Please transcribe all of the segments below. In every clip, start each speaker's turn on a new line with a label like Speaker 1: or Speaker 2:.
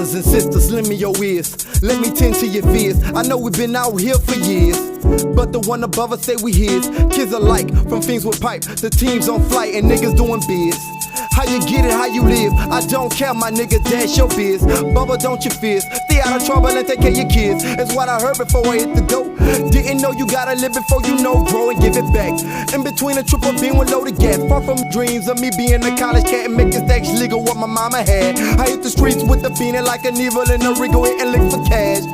Speaker 1: Brothers and sisters, lend me your ears. Let me tend to your fears. I know we've been out here for years, but the one above us say we his. Kids alike, from fiends with pipe to teams on flight and niggas doing biz. How you get it, how you live, I don't care, my nigga, that's your biz. Bubba, don't you fear. Stay out of trouble and take care of your kids. That's what I heard before I hit the dope. Didn't know you gotta live before you know, grow and give it back. In between a triple beam with loaded gas. Far from dreams of me being a college cat and making stacks legal what my mama had. I hit the streets with the feeling like an evil in a Rigo and lick for cash.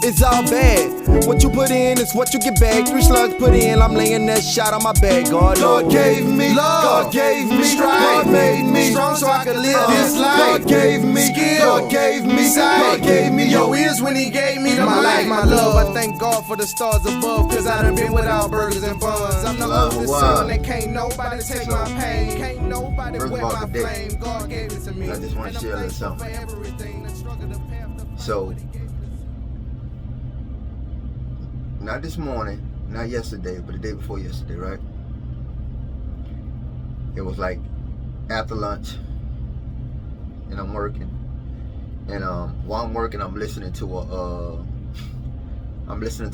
Speaker 1: It's all bad. What you put in is what you get back. 3 slugs put in, I'm laying that shot on my back. God gave me love, God gave me strength, God made me strong so I could live this life. God gave me skill, God gave me sight, God gave me your ears when he gave me my life, my love. I thank God for the stars above, cause I done been without burgers and buns. I'm the oldest son and can't nobody take my pain. Can't nobody wet my flame. God gave it to me.
Speaker 2: I just want to share something. So, not this morning, not yesterday, but the day before yesterday, right? It was like after lunch, and I'm working, and while I'm working, I'm listening to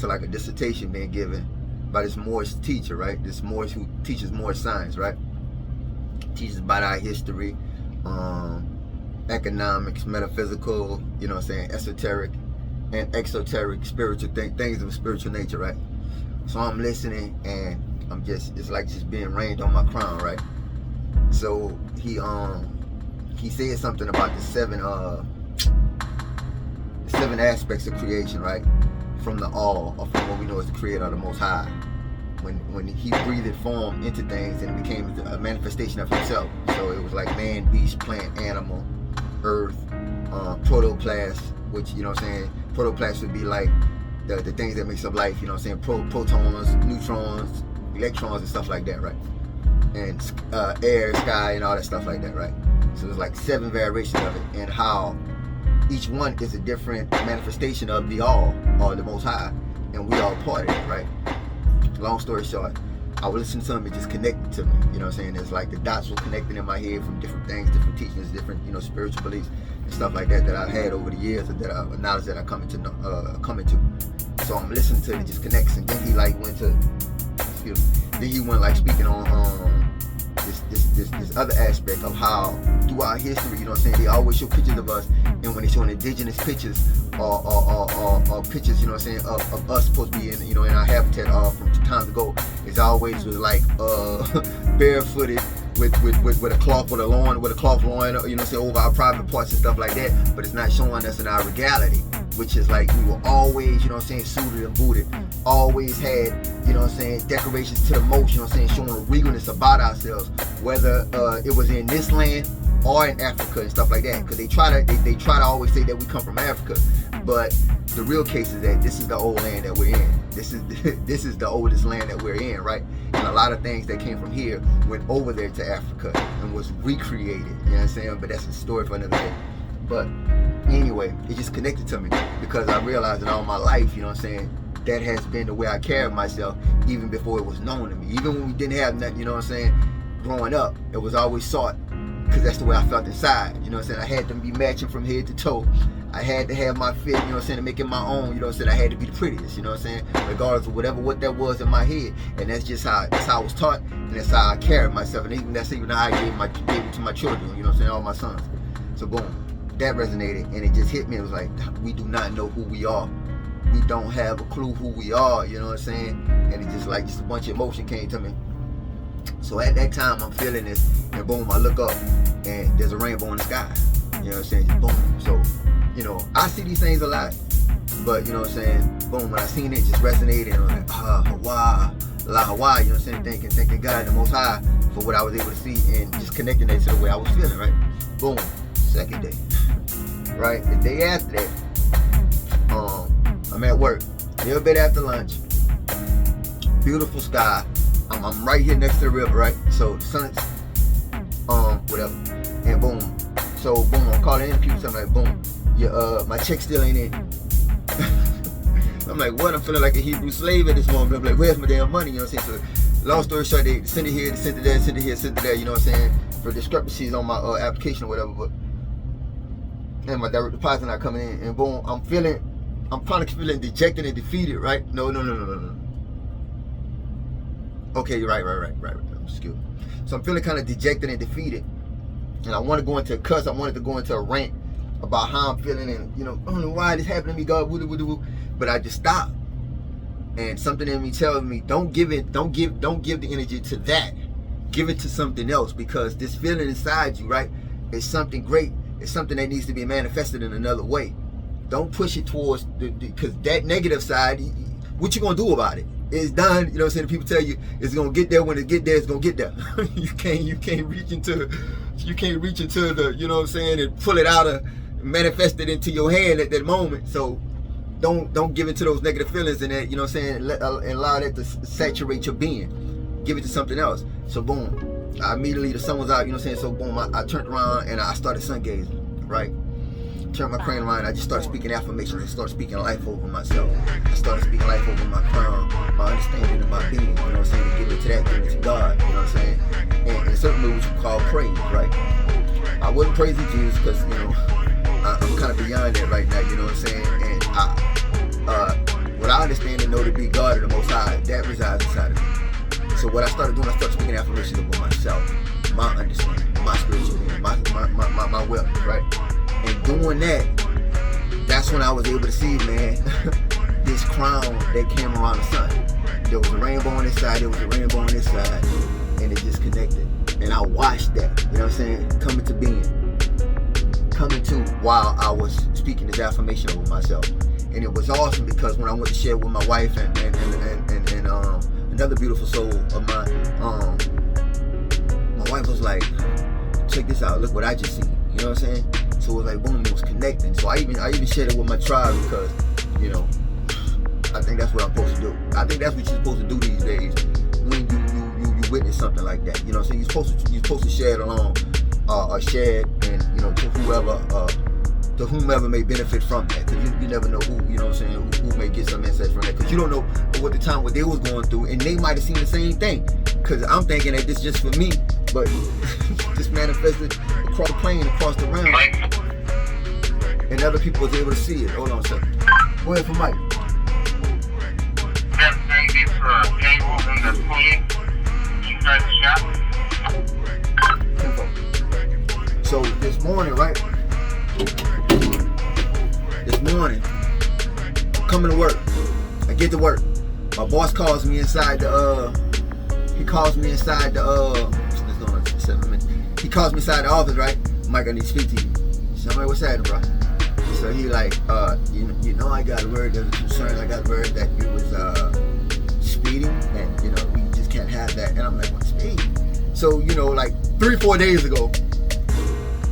Speaker 2: like a dissertation being given by this Moorish teacher, right? This Moorish who teaches Moorish science, right? Teaches about our history, economics, metaphysical, you know what I'm saying, esoteric and exoteric spiritual things of a spiritual nature, right? So I'm listening and I'm just, it's like just being rained on my crown, right? So he said something about the seven aspects of creation, right? From the all, or from what we know as the creator, the Most High. When he breathed form into things and it became a manifestation of himself. So it was like man, beast, plant, animal, earth, protoplasm, which, you know what I'm saying, protoplasm would be like the things that makes up life, you know what I'm saying, protons, neutrons, electrons and stuff like that, right? And air, sky, and all that stuff like that, right? So there's like 7 variations of it, and how each one is a different manifestation of the all, or the Most High, and we all part of it, right? Long story short, I would listen to him, it just connected to me, you know what I'm saying? It's like the dots were connecting in my head from different things, different teachings, different, you know, spiritual beliefs and stuff like that I've had over the years, and knowledge that I come into. So I'm listening to it, it just connects, and then he like went to, then he went like speaking on this other aspect of how throughout history, you know what I'm saying, they always show pictures of us, and when they show indigenous pictures or pictures, you know what I'm saying, of us supposed to be in, you know, in our habitat from times ago, it's always was like barefooted with a cloth loin, you know, say over our private parts and stuff like that, but it's not showing us in our regality, which is like we were always, you know what I'm saying, suited and booted, always had, you know what I'm saying, decorations to the most, you know what I'm saying, showing a regalness about ourselves, whether it was in this land or in Africa and stuff like that, because they try to always say that we come from Africa, but the real case is that this is the old land that we're in. This is the oldest land that we're in, right? And a lot of things that came from here went over there to Africa and was recreated, you know what I'm saying? But that's a story for another day. But anyway, it just connected to me because I realized in all my life, you know what I'm saying, that has been the way I carried myself even before it was known to me. Even when we didn't have nothing, you know what I'm saying, growing up, it was always sought because that's the way I felt inside, you know what I'm saying? I had to be matching from head to toe. I had to have my fit, you know what I'm saying, to make it my own, you know what I'm saying? I had to be the prettiest, you know what I'm saying? Regardless of what that was in my head. And that's just how I was taught, and that's how I carried myself. And that's even how I gave it to my children, you know what I'm saying, all my sons. So boom, that resonated, and it just hit me. It was like, we do not know who we are. We don't have a clue who we are, you know what I'm saying? And it just like, just a bunch of emotion came to me. So at that time, I'm feeling this, and boom, I look up, and there's a rainbow in the sky. You know what I'm saying? Just boom. So, you know, I see these things a lot, but you know what I'm saying? Boom, when I seen it, it just resonated, and I'm like, Hawaii, La Hawaii, you know what I'm saying? Thanking God, the Most High, for what I was able to see, and just connecting that to the way I was feeling, right? Boom, second day, right? The day after that, I'm at work, a little bit after lunch, beautiful sky. I'm right here next to the river, right? So the sun's, whatever, and boom. So boom, I'm calling in people, something like, boom, yeah, my check still ain't in. I'm like, what? I'm feeling like a Hebrew slave at this moment. I'm like, where's my damn money? You know what I'm saying? So long story short, they send it here, they send it there, send it here, send it there. You know what I'm saying? For discrepancies on my application or whatever. But and my direct deposit not coming in, and boom, I'm kind of feeling dejected and defeated, right? No. Okay, you're right. I'm skewed. So I'm feeling kind of dejected and defeated, and I want to go into a cuss. I wanted to go into a rant about how I'm feeling, and I don't know why this happened to me, God, but I just stopped. And something in me tells me, don't give the energy to that. Give it to something else, because this feeling inside you, right, is something great. It's something that needs to be manifested in another way. Don't push it towards because that negative side, what you gonna do about it? It's done. You know what I'm saying? People tell you it's gonna get there. When it get there, it's gonna get there. you can't reach into the, you know what I'm saying, and pull it out of, manifest it into your hand at that moment. So don't give into those negative feelings and that, you know what I'm saying, and allow that to saturate your being. Give it to something else. So boom, immediately the sun was out, you know what I'm saying? So boom, I turned around and I started sun gazing, right? Turned my crane around, I just started speaking affirmations and started speaking life over myself. I started speaking life over my crown, my understanding of my being, you know what I'm saying? To give it to that, give it to God, you know what I'm saying? And certainly what you call praise, right? I wouldn't praise Jesus because, I'm kind of beyond that right now, you know what I'm saying? And what I understand and know to be God or the Most High, that resides inside of me. So what I started doing, I started speaking affirmations over myself, my understanding, my spiritual being, my wealth, right? And doing that, that's when I was able to see, man, this crown that came around the sun. There was a rainbow on this side, there was a rainbow on this side, and it just connected. And I watched that, you know what I'm saying, coming to being. Coming to while I was speaking this affirmation over myself. And it was awesome because when I went to share with my wife and another beautiful soul of mine, my wife was like, check this out, look what I just seen. You know what I'm saying? So it was like boom, it was connecting. So I even shared it with my tribe because, I think that's what I'm supposed to do. I think that's what you're supposed to do these days when you witness something like that. You know what I'm saying? You're supposed to share it along or share it and to whomever may benefit from that. Because you never know who, you know what I'm saying, who may get some insight from that. Because you don't know what they was going through, and they might have seen the same thing. Because I'm thinking that this is just for me, but just manifested across the plane, across the realm, and other people was able to see it. Hold on a second. Go ahead for Mike.
Speaker 3: Thank you for table in the plane. You guys shop.
Speaker 2: So this morning, right? Coming to work. I get to work. My boss calls me inside the he calls me inside the office, right? Mike, I need to speak to you. So I'm like, what's happening, bro? So he like, I got word, there's a concern, I got word that you was speeding, and we just can't have that. And I'm like, what, speed? So, like 3-4 days ago,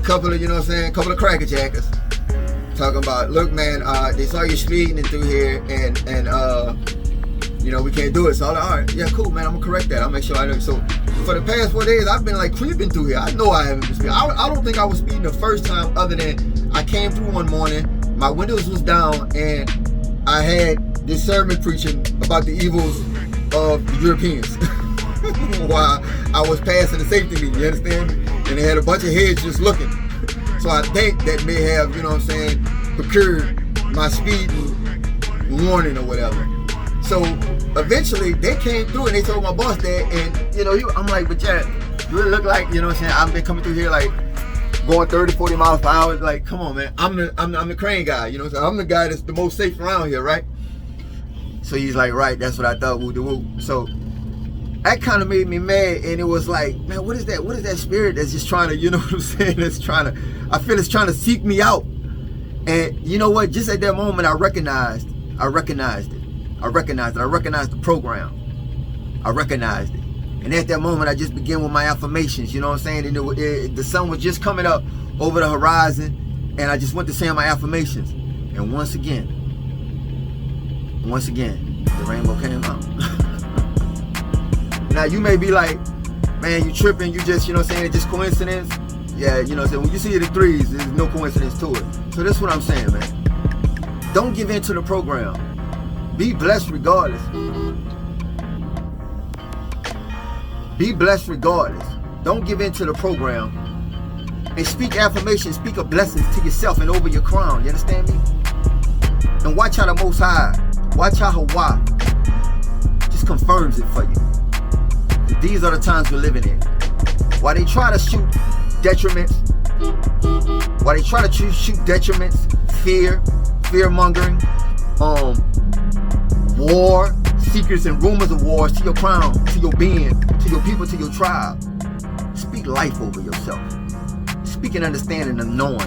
Speaker 2: couple of crackerjackers talking about, look man, they saw you speeding through here and we can't do it. So I'm like, all right, yeah, cool man, I'm gonna correct that. I'll make sure I know. So for the past 4 days, I've been like creeping through here. I know I haven't been speeding. I don't think I was speeding the first time, other than I came through one morning, my windows was down, and I had this sermon preaching about the evils of the Europeans while I was passing the safety meeting, you understand me? And they had a bunch of heads just looking. So I think that may have, procured my speeding warning or whatever. So eventually they came through and they told my boss that, and I'm like, but Jack, you really look like, I've been coming through here like going 30-40 miles per hour. Like, come on man, I'm the crane guy, I'm the guy that's the most safe around here, right? So he's like, right, that's what I thought, woo. So that kind of made me mad, and it was like, man, what is that spirit that's just trying to, I feel it's trying to seek me out. And you know what, just at that moment I recognized it. I recognized the program. I recognized it. And at that moment I just began with my affirmations, you know what I'm saying? And the sun was just coming up over the horizon, and I just went to saying my affirmations. And once again, the rainbow came out. Now you may be like, man, you tripping, you just, it's just coincidence. Yeah, when you see it in threes, there's no coincidence to it. So that's what I'm saying, man. Don't give in to the program. Be blessed regardless. Be blessed regardless. Don't give in to the program And speak affirmation, speak a blessing to yourself and over your crown. You understand me? And watch how the Most High, watch how Hawaii just confirms it for you. These are the times we're living in. While they try to shoot detriments, fear-mongering, war, secrets and rumors of wars to your crown, to your being, to your people, to your tribe. Speak life over yourself. Speak an understanding of knowing,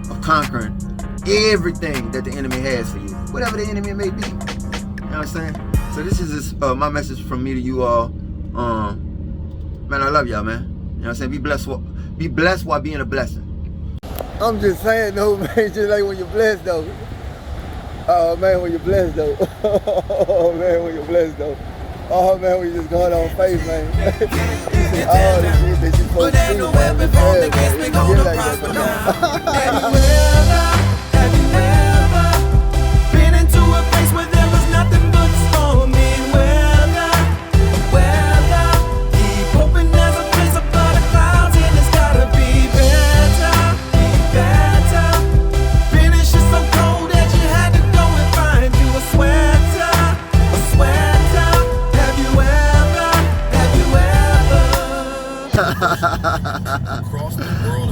Speaker 2: of conquering everything that the enemy has for you, whatever the enemy may be. You know what I'm saying? So this is my message from me to you all. Man, I love y'all, man. You know what I'm saying? Be blessed while being a blessing.
Speaker 1: I'm just saying though, man, just like when you're blessed though. Oh man, when you're blessed though. Oh man, when you're blessed though. Oh man, we just going on faith, man. All the shit that you supposed to do, man. It's bad, man. It's get like that.
Speaker 4: Have you ever been into a place where there was nothing but stormy weather? Keep hoping there's a place above the clouds and it's gotta be better. Finish is so cold that you had to go and find you a sweater. Have you ever?
Speaker 5: Across the world,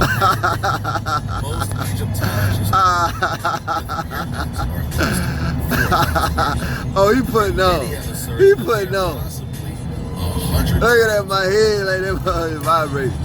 Speaker 5: most Egyptologists
Speaker 1: Oh, he putting on. He putting on. Look at that, my head like that vibrating.